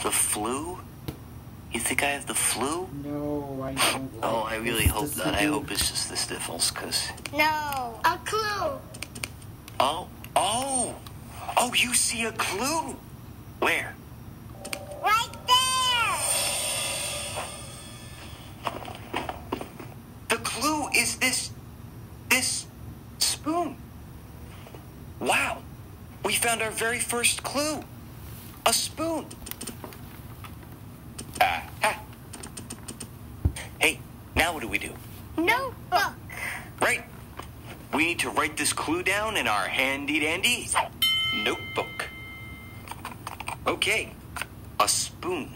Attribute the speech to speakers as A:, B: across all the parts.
A: The flu? You think I have the flu?
B: No, I don't.
A: Oh, I really hope not. I hope it's just the sniffles, because...
C: No, a clue.
A: Oh, you see a clue? Where?
C: Right there.
A: The clue is this spoon. Wow, we found our very first clue. A spoon. Hey, now what do we do?
C: Notebook.
A: Right. We need to write this clue down in our handy-dandy notebook. Okay, a spoon.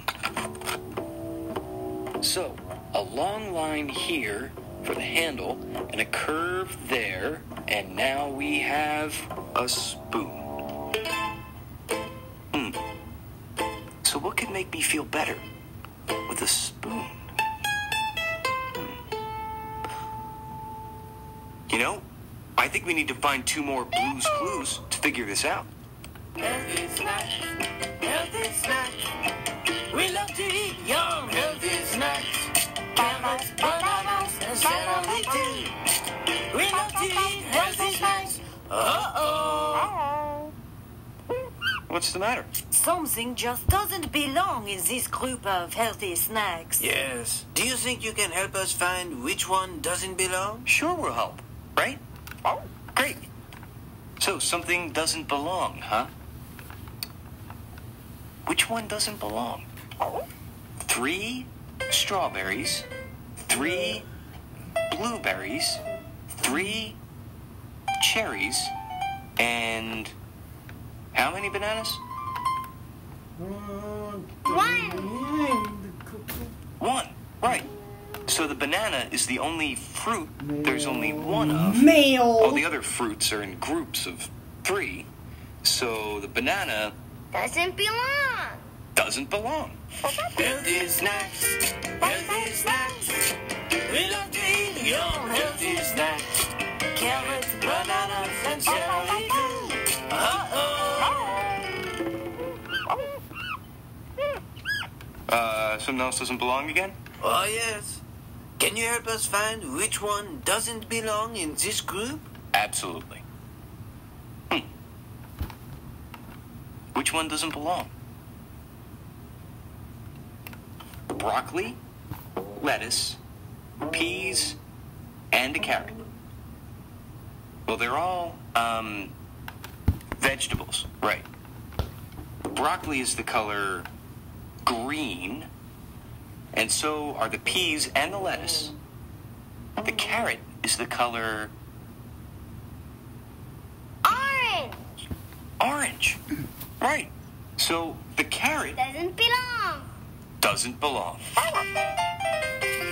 A: So, a long line here for the handle and a curve there, and now we have a spoon. So what could make me feel better with a spoon? You know, I think we need to find 2 more Blue's Clues to figure this out.
D: Healthy snacks, healthy snacks. We love to eat yum, healthy snacks. Carrots, bananas, and celery too. We love to eat healthy snacks. Uh-oh.
A: What's the matter?
E: Something just doesn't belong in this group of healthy snacks.
D: Yes. Do you think you can help us find which one doesn't belong?
A: Sure we'll help, right? Oh, great. So something doesn't belong, huh? Which one doesn't belong? 3 strawberries, 3 blueberries, 3 cherries, and how many bananas? 1, right. So the banana is the only fruit there's only one of. All the other fruits are in groups of 3. So the banana
C: Doesn't belong.
A: doesn't belong.
D: Healthy snacks, healthy snacks. We love to eat yum, healthy snacks. Carrots, bananas, and celery too. Uh-oh.
A: Something else doesn't belong again?
D: Oh, yes. Can you help us find which one doesn't belong in this group?
A: Absolutely. Which one doesn't belong? Broccoli, lettuce, peas, and a carrot. Well, they're all, vegetables, right. Broccoli is the color green, and so are the peas and the lettuce. The carrot is the color
C: Orange.
A: orange. Right. So the carrot
C: Doesn't belong.
A: doesn't belong.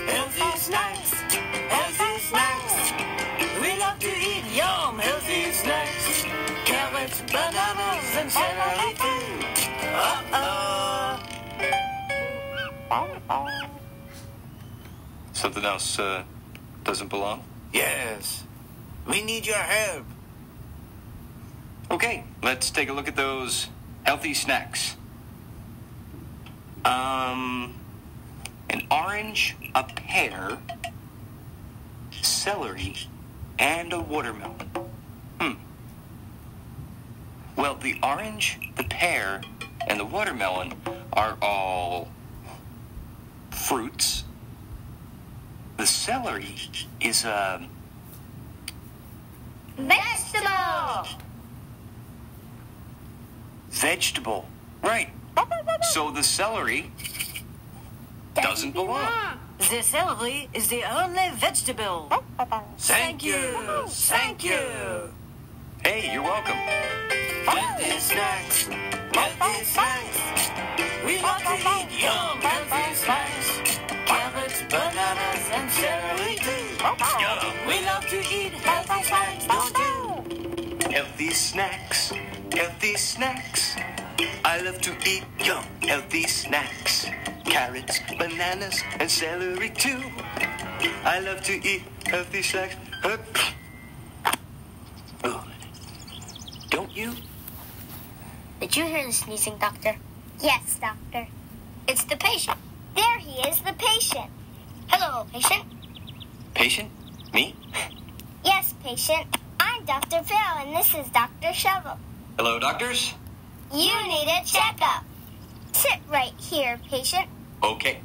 D: Healthy snacks, healthy snacks. We love to eat yum, healthy snacks. Carrots, bananas, and celery too. Uh-oh.
A: Something else doesn't belong?
D: Yes. We need your help.
A: Okay, let's take a look at those healthy snacks. An orange, a pear, celery, and a watermelon. Well, the orange, the pear, and the watermelon are all fruits. The celery is a
C: Vegetable.
A: vegetable. Right. So the celery doesn't belong.
E: The celery is the only vegetable.
D: Thank you. Thank you.
A: Hey, you're welcome.
D: Healthy snacks, healthy snacks. We love to eat yum, healthy snacks. Carrots, bananas, and celery too.
A: Yum.
D: We love to eat healthy snacks, don't you?
A: Healthy snacks, healthy snacks. I love to eat yum, healthy snacks. Carrots, bananas, and celery too. I love to eat healthy snacks. Oh. Don't you?
C: Did you hear the sneezing, Doctor? Yes, Doctor. It's the patient. There he is, the patient. Hello, patient.
A: Patient? Me?
C: Yes, patient. I'm Dr. Phil, and this is Dr. Shovel.
A: Hello, doctors.
C: You need a checkup. Sit right here, patient.
A: Okay.